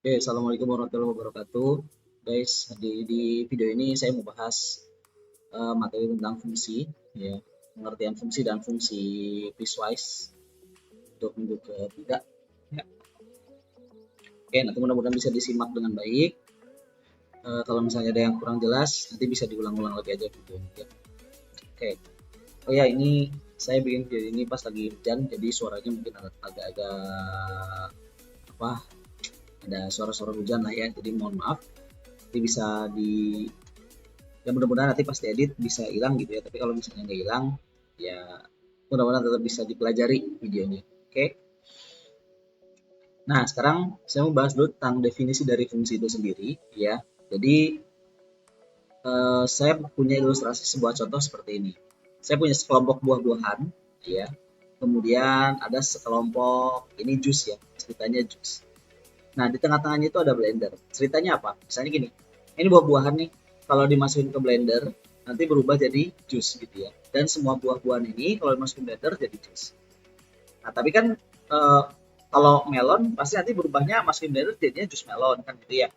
Oke, assalamualaikum warahmatullahi wabarakatuh, guys. Di video ini saya mau bahas materi tentang fungsi, ya, pengertian fungsi dan fungsi piecewise untuk minggu ketiga. Ya. Oke, nanti mudah-mudahan bisa disimak dengan baik. Kalau misalnya ada yang kurang jelas, nanti bisa diulang-ulang lagi aja videonya. Ya. Oke. Oh ya, ini saya bikin video ini pas lagi hujan, jadi suaranya mungkin agak-agak apa? Ada suara-suara hujan lah ya. Jadi mohon maaf. Nanti bisa di ya mudah-mudahan nanti pas diedit bisa hilang gitu ya, tapi kalau misalnya nggak hilang ya mudah-mudahan tetap bisa dipelajari videonya. Oke, nah sekarang saya mau bahas dulu tentang definisi dari fungsi itu sendiri ya. Jadi saya punya ilustrasi sebuah contoh seperti ini. Saya punya sekelompok buah-buahan ya, kemudian ada sekelompok ini jus ya, ceritanya jus. Nah, di tengah-tengahnya itu ada blender. Ceritanya apa? Misalnya gini, ini buah-buahan nih, kalau dimasukin ke blender, nanti berubah jadi jus gitu ya. Dan semua buah-buahan ini kalau dimasukin blender jadi jus. Nah, tapi kan kalau melon pasti nanti berubahnya masukin blender jadinya jus melon kan gitu ya.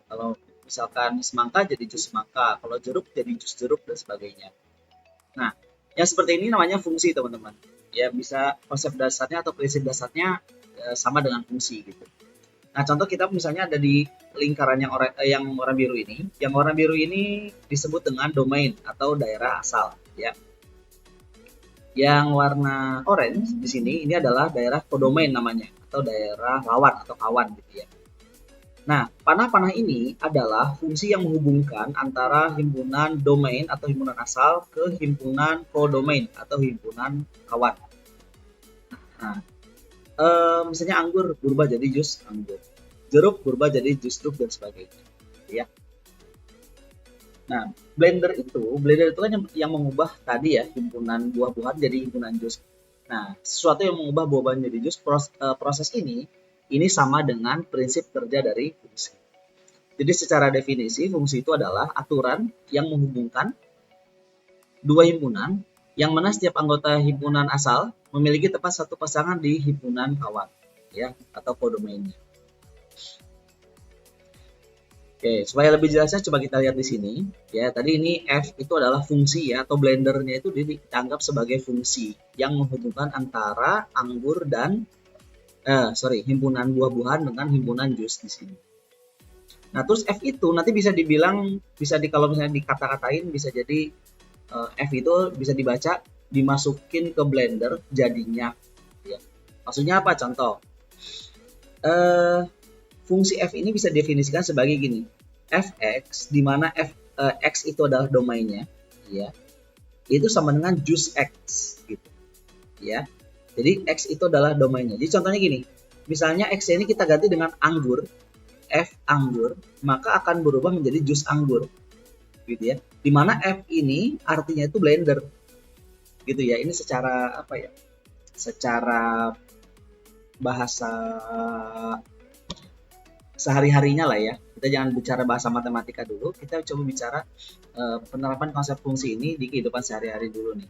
Kalau misalkan semangka jadi jus semangka, kalau jeruk jadi jus jeruk dan sebagainya. Nah, yang seperti ini namanya fungsi teman-teman. Ya bisa konsep dasarnya atau prinsip dasarnya sama dengan fungsi gitu. Nah, contoh kita misalnya ada di lingkaran yang warna biru ini. Yang warna biru ini disebut dengan domain atau daerah asal, ya. Yang warna orange di sini ini adalah daerah kodomain namanya atau daerah lawan atau kawan gitu ya. Nah, panah-panah ini adalah fungsi yang menghubungkan antara himpunan domain atau himpunan asal ke himpunan kodomain atau himpunan kawan. Nah, misalnya anggur berubah jadi jus anggur, jeruk berubah jadi jus jeruk dan sebagainya, ya. Nah, blender itu kan yang mengubah tadi ya himpunan buah-buahan jadi himpunan jus. Nah, sesuatu yang mengubah buah-buahan jadi jus, proses ini sama dengan prinsip kerja dari fungsi. Jadi secara definisi fungsi itu adalah aturan yang menghubungkan dua himpunan yang mana setiap anggota himpunan asal memiliki tepat satu pasangan di himpunan kawan, ya, atau kodomainnya. Oke, supaya lebih jelasnya coba kita lihat di sini. Ya, tadi ini F itu adalah fungsi ya, atau blendernya itu dianggap sebagai fungsi yang menghubungkan antara anggur dan himpunan buah-buahan dengan himpunan jus di sini. Nah, terus F itu nanti bisa dibilang, kalau misalnya dikata-katain bisa jadi F itu bisa dibaca dimasukin ke blender jadinya. Ya. Maksudnya apa? Contoh, eh, fungsi F ini bisa definisikan sebagai gini. Fx di mana X itu adalah domainnya, ya. Itu sama dengan jus X gitu, ya. Jadi X itu adalah domainnya. Jadi contohnya gini. Misalnya X ini kita ganti dengan anggur, F anggur, maka akan berubah menjadi jus anggur. Gitu ya. Di mana F ini artinya itu blender. Gitu ya. Ini secara apa ya? Secara bahasa sehari-harinya lah ya. Kita jangan bicara bahasa matematika dulu, kita coba bicara penerapan konsep fungsi ini di kehidupan sehari-hari dulu nih.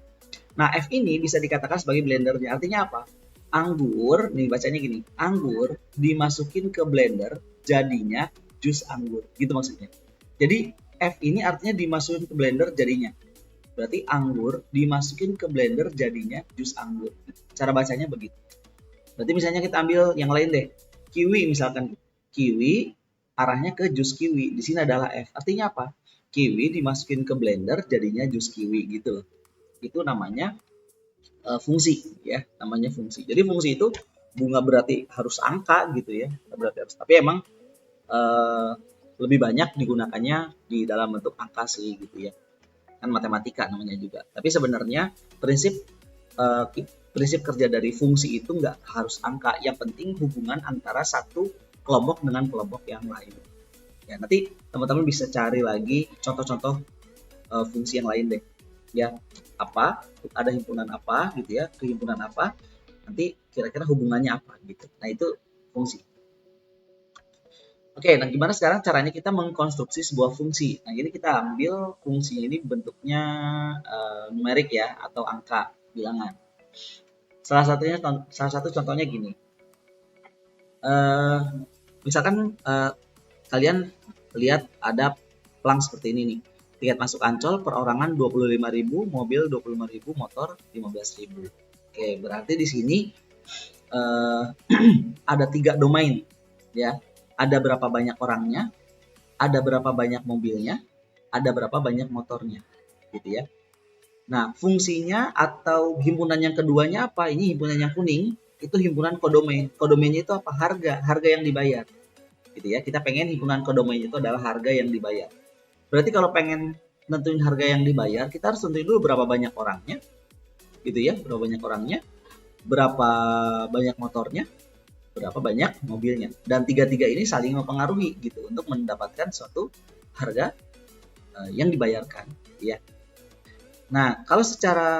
Nah, F ini bisa dikatakan sebagai blendernya. Artinya apa? Anggur, nih bacanya gini, anggur dimasukin ke blender jadinya jus anggur. Gitu maksudnya. Jadi F ini artinya dimasukin ke blender jadinya. Berarti anggur dimasukin ke blender jadinya jus anggur. Cara bacanya begitu. Berarti misalnya kita ambil yang lain deh. Kiwi misalkan. Kiwi arahnya ke jus kiwi. Di sini adalah F. Artinya apa? Kiwi dimasukin ke blender jadinya jus kiwi gitu. Itu namanya fungsi ya, namanya fungsi. Jadi fungsi itu bunga berarti harus angka gitu ya. Berarti harus. Tapi emang lebih banyak digunakannya di dalam bentuk angka sih gitu ya. Kan matematika namanya juga. Tapi sebenarnya prinsip uh, prinsip kerja dari fungsi itu nggak harus angka. Yang penting hubungan antara satu kelompok dengan kelompok yang lain. Ya, nanti teman-teman bisa cari lagi contoh-contoh fungsi yang lain deh. Ya, apa? Ada himpunan apa gitu ya? Ke himpunan apa? Nanti kira-kira hubungannya apa gitu. Nah, itu fungsi. Oke, nah gimana sekarang caranya kita mengkonstruksi sebuah fungsi? Nah, jadi kita ambil fungsi ini bentuknya numerik ya atau angka bilangan. Salah satu contohnya gini. Misalkan kalian lihat ada plang seperti ini nih. Tiket masuk Ancol perorangan 25.000, mobil 25.000, motor 15.000. Oke, berarti di sini ada 3 domain ya. Ada berapa banyak orangnya, ada berapa banyak mobilnya, ada berapa banyak motornya, gitu ya. Nah, fungsinya atau himpunan yang keduanya apa? Ini himpunan yang kuning, itu himpunan kodomain. Kodomainnya itu apa? Harga yang dibayar. Gitu ya. Kita pengen himpunan kodomain itu adalah harga yang dibayar. Berarti kalau pengen nentuin harga yang dibayar, kita harus tentuin dulu berapa banyak orangnya. Gitu ya, berapa banyak orangnya, berapa banyak motornya, berapa banyak mobilnya. Dan tiga-tiga ini saling mempengaruhi gitu untuk mendapatkan suatu harga yang dibayarkan, ya. Nah, kalau secara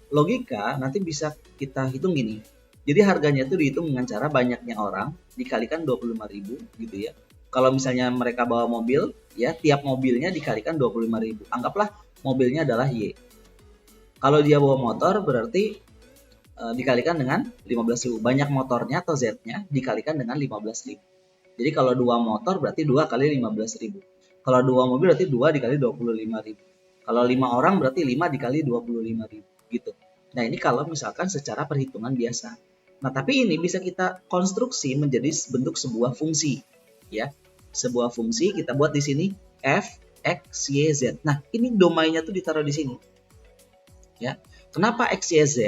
logika nanti bisa kita hitung gini. Jadi harganya itu dihitung dengan cara banyaknya orang dikalikan 25.000 gitu ya. Kalau misalnya mereka bawa mobil, ya tiap mobilnya dikalikan 25.000. Anggaplah mobilnya adalah Y. Kalau dia bawa motor berarti dikalikan dengan 15.000. Banyak motornya atau Z-nya dikalikan dengan 15.000. Jadi kalau 2 motor berarti 2 kali 15.000. Kalau 2 mobil berarti 2 dikali 25.000. Kalau 5 orang berarti 5 dikali 25.000 gitu. Nah, ini kalau misalkan secara perhitungan biasa. Nah, tapi ini bisa kita konstruksi menjadi bentuk sebuah fungsi ya. Sebuah fungsi kita buat di sini f, x, y, z. Nah, ini domainnya tuh ditaruh di sini. Ya. Kenapa x, y, z?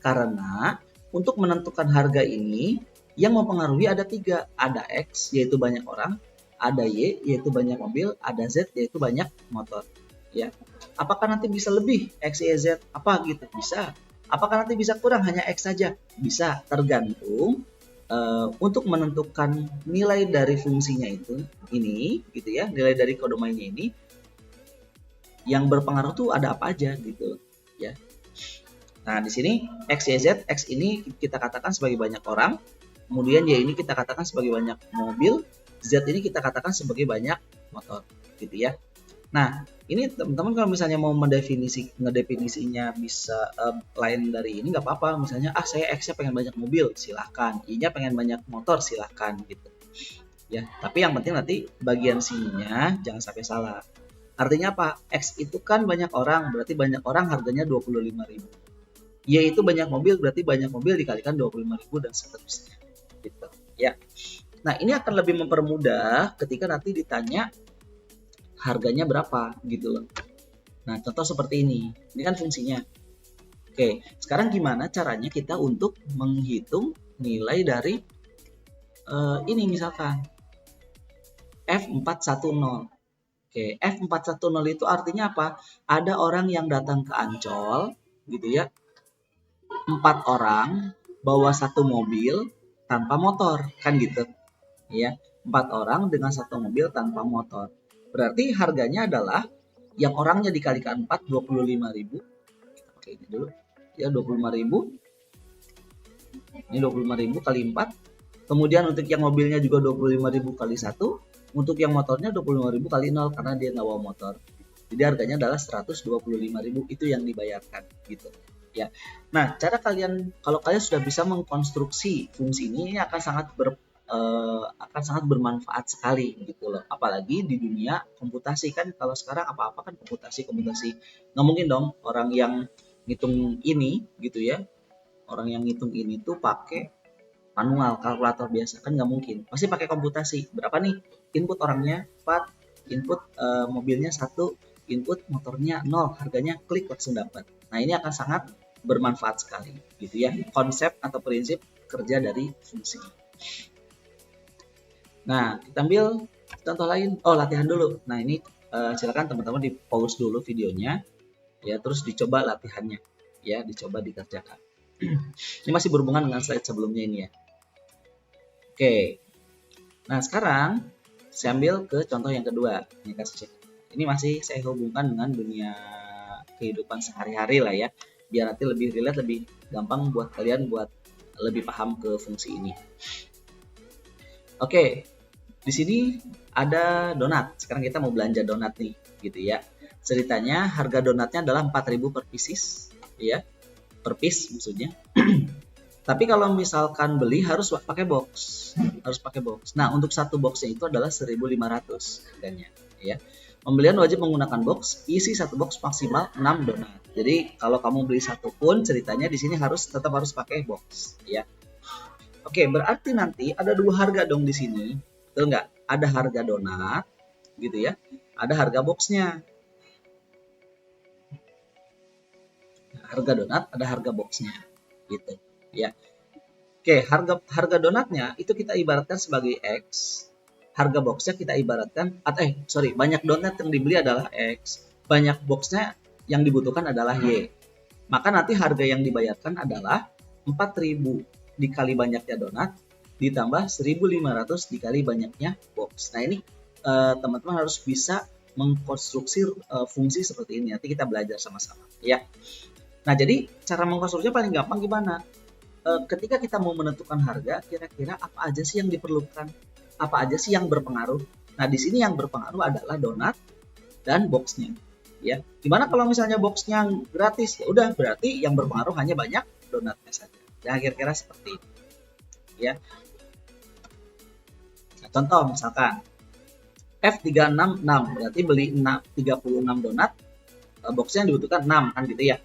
Karena untuk menentukan harga ini yang mempengaruhi ada 3. Ada X yaitu banyak orang, ada Y yaitu banyak mobil, ada Z yaitu banyak motor. Ya. Apakah nanti bisa lebih X, Y, Z? Apa gitu? Bisa. Apakah nanti bisa kurang hanya X saja? Bisa, tergantung untuk menentukan nilai dari fungsinya itu ini gitu ya, nilai dari kodomainnya ini yang berpengaruh tuh ada apa aja gitu ya. Nah, di sini X, Y, Z, X ini kita katakan sebagai banyak orang, kemudian Y ini kita katakan sebagai banyak mobil, Z ini kita katakan sebagai banyak motor, gitu ya. Nah, ini teman-teman kalau misalnya mau ngedefinisinya bisa lain dari ini nggak apa-apa. Misalnya, saya X-nya pengen banyak mobil, silahkan. Y-nya pengen banyak motor, silahkan, gitu. Ya, tapi yang penting nanti bagian C-nya jangan sampai salah. Artinya apa? X itu kan banyak orang, berarti banyak orang harganya 25.000. Y itu banyak mobil, berarti banyak mobil dikalikan 25.000 dan seterusnya. Gitu, ya. Nah, ini akan lebih mempermudah ketika nanti ditanya harganya berapa gitu loh. Nah, contoh seperti ini. Ini kan fungsinya. Oke, sekarang gimana caranya kita untuk menghitung nilai dari ini misalkan F410. Oke, F410 itu artinya apa? Ada orang yang datang ke Ancol gitu ya. 4 orang bawa 1 mobil tanpa motor, kan gitu ya. 4 orang dengan 1 mobil tanpa motor, berarti harganya adalah yang orangnya dikalikan 4, 25.000. Oke, ini dulu ya, 25.000 ini 25.000 kali 4, kemudian untuk yang mobilnya juga 25.000 kali 1, untuk yang motornya 25.000 kali 0 karena dia nggak bawa motor. Jadi harganya adalah 125.000, itu yang dibayarkan gitu ya. Nah, cara kalau kalian sudah bisa mengkonstruksi fungsi ini akan sangat bermanfaat sekali gitu loh. Apalagi di dunia komputasi kan, kalau sekarang apa-apa kan komputasi. Nggak mungkin dong orang yang ngitung ini gitu ya. Orang yang ngitung ini tuh pakai manual, kalkulator biasa kan nggak mungkin. Pasti pakai komputasi. Berapa nih? Input orangnya 4, input mobilnya 1, input motornya 0, harganya klik langsung dapat. Nah, ini akan sangat bermanfaat sekali gitu ya, konsep atau prinsip kerja dari fungsi. Nah, kita ambil contoh lain. Latihan dulu. Nah, ini silakan teman-teman di pause dulu videonya ya, terus dicoba latihannya ya, dicoba dikerjakan. Ini masih berhubungan dengan slide sebelumnya ini ya. Oke. Nah, sekarang saya ambil ke contoh yang kedua. Ini masih saya hubungkan dengan dunia kehidupan sehari-hari lah ya, biar nanti lebih relate, lebih gampang buat kalian buat lebih paham ke fungsi ini. Oke, di sini ada donat. Sekarang kita mau belanja donat nih, gitu ya. Ceritanya harga donatnya adalah 4.000 per pieces, ya, per piece maksudnya. Tapi kalau misalkan beli harus pakai box. Harus pakai box. Nah, untuk satu boxnya itu adalah 1.500 harganya, ya. Pembelian wajib menggunakan box, isi satu box maksimal 6 donat. Jadi, kalau kamu beli satu pun ceritanya di sini tetap harus pakai box, ya. Oke, berarti nanti ada dua harga dong di sini. Betul nggak? Ada harga donat, gitu ya. Ada harga boxnya. Harga donat, ada harga boxnya, gitu. Ya, oke, harga donatnya itu kita ibaratkan sebagai X, harga boxnya kita ibaratkan banyak donat yang dibeli adalah X, banyak boxnya yang dibutuhkan adalah Y, maka nanti harga yang dibayarkan adalah 4.000 dikali banyaknya donat ditambah 1.500 dikali banyaknya box. Nah, ini teman-teman harus bisa mengkonstruksi fungsi seperti ini, nanti kita belajar sama-sama, ya. Nah, jadi cara mengkonstruksinya paling gampang gimana? Ketika kita mau menentukan harga, kira-kira apa aja sih yang diperlukan? Apa aja sih yang berpengaruh? Nah, di sini yang berpengaruh adalah donat dan boxnya, ya. Gimana kalau misalnya boxnya gratis? Ya udah, berarti yang berpengaruh hanya banyak donatnya saja. Ya, kira-kira seperti itu, ya. Nah, contoh misalkan F366 berarti beli 36 donat, boxnya yang dibutuhkan 6 kan gitu ya.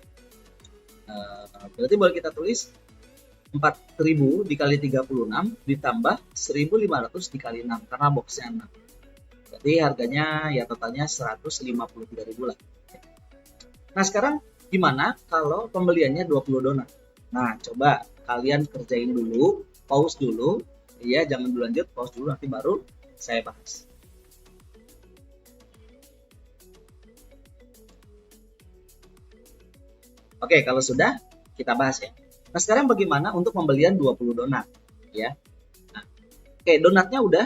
Berarti boleh kita tulis 4.000 dikali 36 ditambah 1.500 dikali 6 karena boxnya 6. Berarti harganya ya totalnya 153.000 lah. Nah, sekarang gimana kalau pembeliannya 20 donat? Nah, coba kalian kerjain dulu, pause dulu, ya, jangan dulu lanjut, pause dulu nanti baru saya bahas. Oke, kalau sudah kita bahas ya. Nah, sekarang bagaimana untuk pembelian 20 donat, ya. Nah, oke, donatnya udah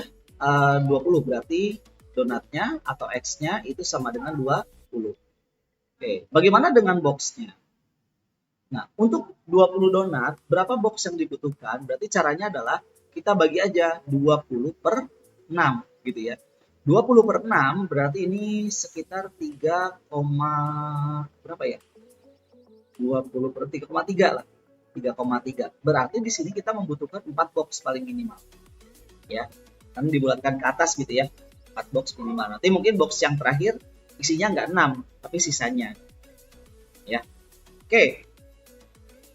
20, berarti donatnya atau X-nya itu sama dengan 20. Oke, bagaimana dengan box-nya? Nah, untuk 20 donat, berapa box yang dibutuhkan? Berarti caranya adalah kita bagi aja 20 per 6, gitu ya. 20 per 6 berarti ini sekitar 3, berapa ya? 20 per 3,3 lah. 3,3. Berarti di sini kita membutuhkan 4 box paling minimal. Ya. Kan dibulatkan ke atas gitu ya. 4 box minimal. Nanti mungkin box yang terakhir isinya nggak 6, tapi sisanya. Ya. Oke.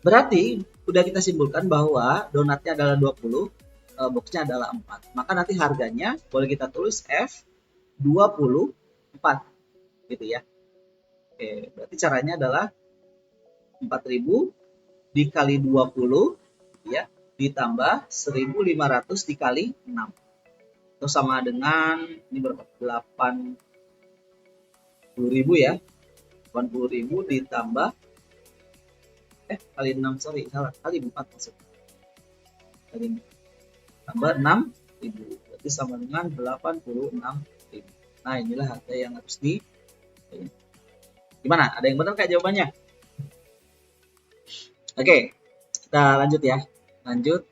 Berarti udah kita simpulkan bahwa donatnya adalah 20, boxnya adalah 4. Maka nanti harganya boleh kita tulis F24 gitu ya. Oke, berarti caranya adalah 4.000 dikali 20 ya ditambah 1.500 dikali 6 itu sama dengan ini berapa? 80.000 ya. 80.000 ditambah kali 6, sorry salah, kali 4 maksudnya. Kali 4 tambah 6.000 berarti sama dengan 86.000. Nah, inilah harga yang harus gimana? Ada yang benar kayak jawabannya? Oke, kita lanjut ya. Lanjut.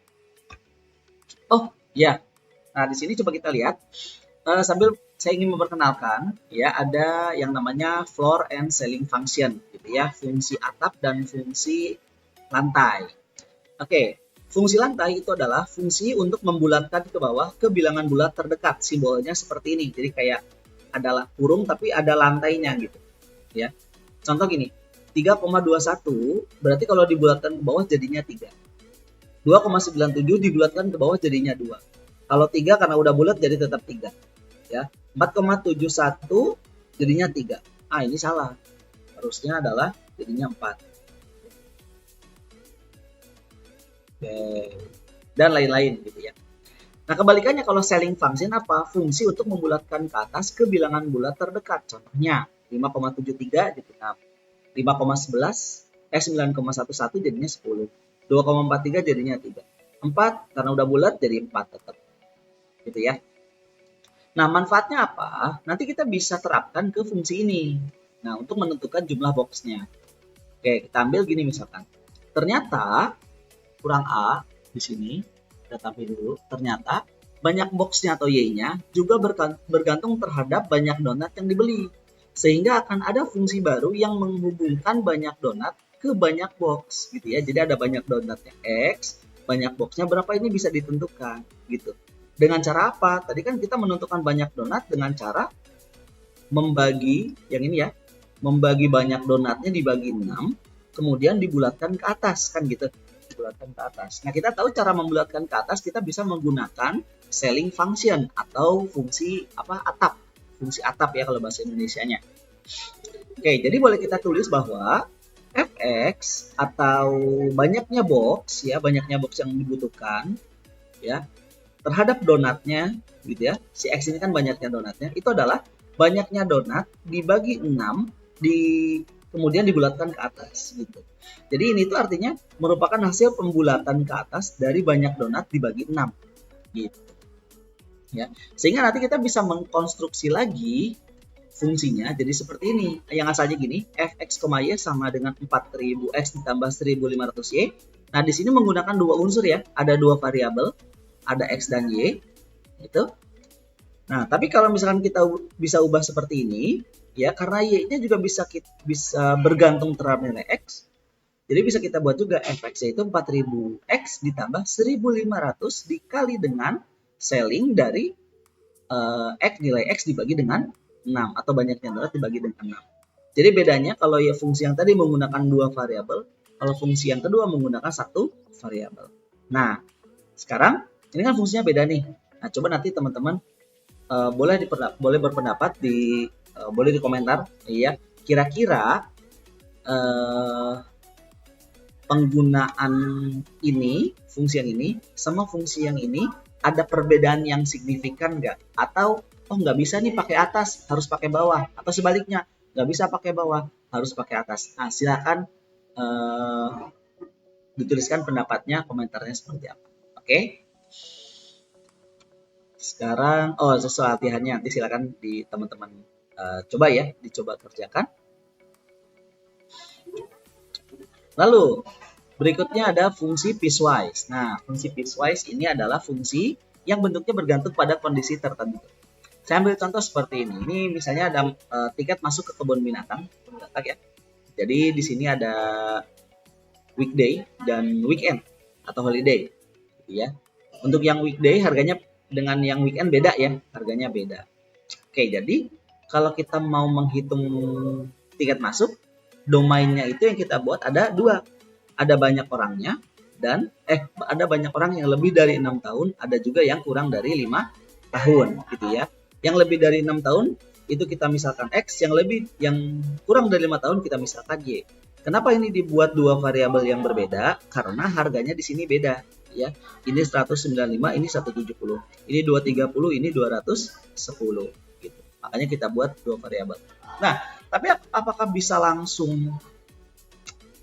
Oh, ya. Nah, di sini coba kita lihat. Sambil saya ingin memperkenalkan, ya, ada yang namanya floor and ceiling function, gitu ya. Fungsi atap dan fungsi lantai. Oke, fungsi lantai itu adalah fungsi untuk membulatkan ke bawah ke bilangan bulat terdekat. Simbolnya seperti ini. Jadi kayak adalah kurung tapi ada lantainya gitu, ya. Contoh gini. 3,21 berarti kalau dibulatkan ke bawah jadinya 3. 2,97 dibulatkan ke bawah jadinya 2. Kalau 3 karena udah bulat jadi tetap 3. Ya. 4,71 jadinya 3. Ah, ini salah. Harusnya adalah jadinya 4. Oke. Dan lain-lain gitu ya. Nah, kebalikannya kalau ceiling function apa? Fungsi untuk membulatkan ke atas ke bilangan bulat terdekat. Contohnya 5,73 gitu. Nah, 5,11 9,11 jadinya 10. 2,43 jadinya 3. 4 karena udah bulat jadi 4 tetap. Gitu ya. Nah, manfaatnya apa? Nanti kita bisa terapkan ke fungsi ini. Nah, untuk menentukan jumlah boxnya. Oke, kita ambil gini misalkan. Ternyata kurang A di sini, kita tampil dulu. Ternyata banyak boxnya atau Y-nya juga bergantung terhadap banyak donat yang dibeli. Sehingga akan ada fungsi baru yang menghubungkan banyak donat ke banyak box gitu ya. Jadi ada banyak donatnya X, banyak boxnya berapa ini bisa ditentukan gitu. Dengan cara apa? Tadi kan kita menentukan banyak donat dengan cara membagi yang ini ya, membagi banyak donatnya dibagi 6, kemudian dibulatkan ke atas kan gitu, dibulatkan ke atas. Nah kita tahu cara membulatkan ke atas kita bisa menggunakan selling function atau fungsi atap, fungsi atap ya kalau bahasa Indonesianya. Oke, jadi boleh kita tulis bahwa fx atau banyaknya box ya, banyaknya box yang dibutuhkan ya terhadap donatnya gitu ya. Si X ini kan banyaknya donatnya, itu adalah banyaknya donat dibagi 6 kemudian dibulatkan ke atas gitu. Jadi ini tuh artinya merupakan hasil pembulatan ke atas dari banyak donat dibagi 6 gitu. Ya. Sehingga nanti kita bisa mengkonstruksi lagi fungsinya jadi seperti ini. Yang asalnya gini, fx, y sama dengan 4000x ditambah 1500y. Nah, di sini menggunakan dua unsur ya. Ada dua variabel, ada x dan y. Itu. Nah, tapi kalau misalkan kita bisa ubah seperti ini, ya karena y-nya juga bisa bergantung terhadap nilai x. Jadi bisa kita buat juga fx yaitu 4000x ditambah 1500 dikali dengan selling dari x, nilai x dibagi dengan 6 atau banyaknya donat dibagi dengan 6. Jadi bedanya kalau ya fungsi yang tadi menggunakan dua variabel, kalau fungsi yang kedua menggunakan satu variabel. Nah, sekarang ini kan fungsinya beda nih. Nah, coba nanti teman-teman boleh berpendapat boleh di komentar ya. Kira-kira penggunaan ini, fungsi yang ini sama fungsi yang ini ada perbedaan yang signifikan nggak? Atau nggak bisa nih pakai atas, harus pakai bawah, atau sebaliknya nggak bisa pakai bawah, harus pakai atas. Nah, silakan dituliskan pendapatnya, komentarnya seperti apa. Oke? Sekarang sesuai latihannya nanti silakan di teman-teman coba ya, dicoba kerjakan. Lalu berikutnya ada fungsi piecewise. Nah, fungsi piecewise ini adalah fungsi yang bentuknya bergantung pada kondisi tertentu. Saya ambil contoh seperti ini. Ini misalnya ada tiket masuk ke kebun binatang, ya. Jadi di sini ada weekday dan weekend atau holiday, ya. Untuk yang weekday harganya dengan yang weekend beda ya, harganya beda. Oke, jadi kalau kita mau menghitung tiket masuk, domainnya itu yang kita buat ada dua. Ada banyak orangnya dan ada banyak orang yang lebih dari 6 tahun, ada juga yang kurang dari 5 tahun gitu ya. Yang lebih dari 6 tahun itu kita misalkan X, yang kurang dari 5 tahun kita misalkan Y. Kenapa ini dibuat dua variabel yang berbeda? Karena harganya di sini beda ya. Ini 195, ini 170. Ini 230, ini 210 gitu. Makanya kita buat dua variabel. Nah, tapi apakah bisa langsung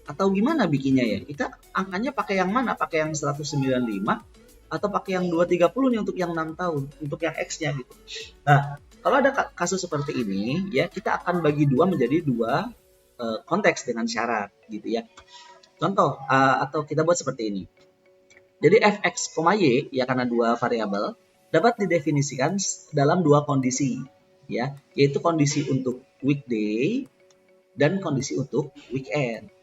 atau gimana bikinnya ya? Kita angkanya pakai yang mana? Pakai yang 195 atau pakai yang 230 nih untuk yang 6 tahun, untuk yang X-nya gitu. Nah, kalau ada kasus seperti ini, ya kita akan bagi dua menjadi dua konteks dengan syarat gitu ya. Contoh, atau kita buat seperti ini. Jadi fx, y, ya karena dua variabel, dapat didefinisikan dalam dua kondisi, ya, yaitu kondisi untuk weekday dan kondisi untuk weekend.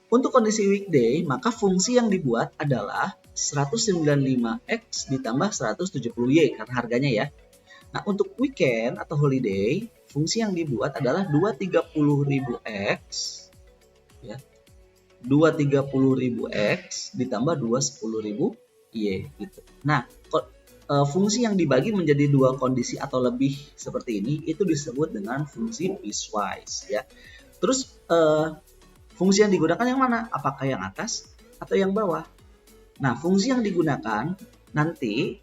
Untuk kondisi weekday, maka fungsi yang dibuat adalah 195x ditambah 170y karena harganya ya. Nah, untuk weekend atau holiday, fungsi yang dibuat adalah 230.000x ya. 230.000x ditambah 210.000y gitu. Nah, fungsi yang dibagi menjadi dua kondisi atau lebih seperti ini itu disebut dengan fungsi piecewise ya. Terus fungsi yang digunakan yang mana? Apakah yang atas atau yang bawah? Nah, fungsi yang digunakan nanti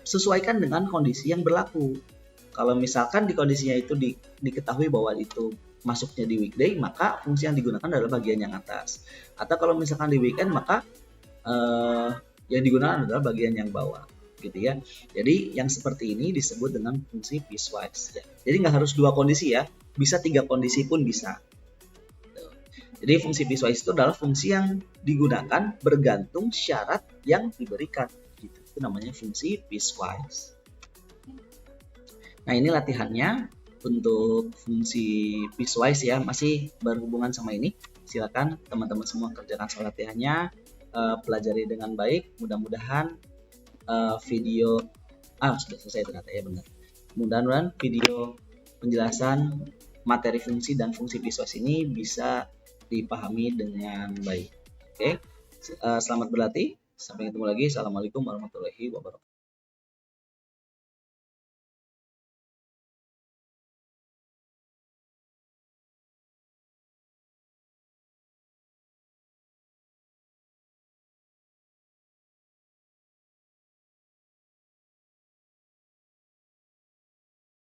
sesuaikan dengan kondisi yang berlaku. Kalau misalkan di kondisinya itu diketahui bahwa itu masuknya di weekday, maka fungsi yang digunakan adalah bagian yang atas. Atau kalau misalkan di weekend, maka yang digunakan adalah bagian yang bawah, gitu ya. Jadi yang seperti ini disebut dengan fungsi piecewise. Ya. Jadi nggak harus dua kondisi ya, bisa 3 kondisi pun bisa. Jadi fungsi piecewise itu adalah fungsi yang digunakan bergantung syarat yang diberikan. Gitu. Itu namanya fungsi piecewise. Nah, ini latihannya untuk fungsi piecewise ya, masih berhubungan sama ini. Silakan teman-teman semua kerjakan soal latihannya, pelajari dengan baik. Mudah-mudahan video sudah selesai ternyata ya, benar. Mudah-mudahan video penjelasan materi fungsi dan fungsi visuas ini bisa dipahami dengan baik. Oke, selamat berlatih. Sampai ketemu lagi. Assalamualaikum warahmatullahi wabarakatuh.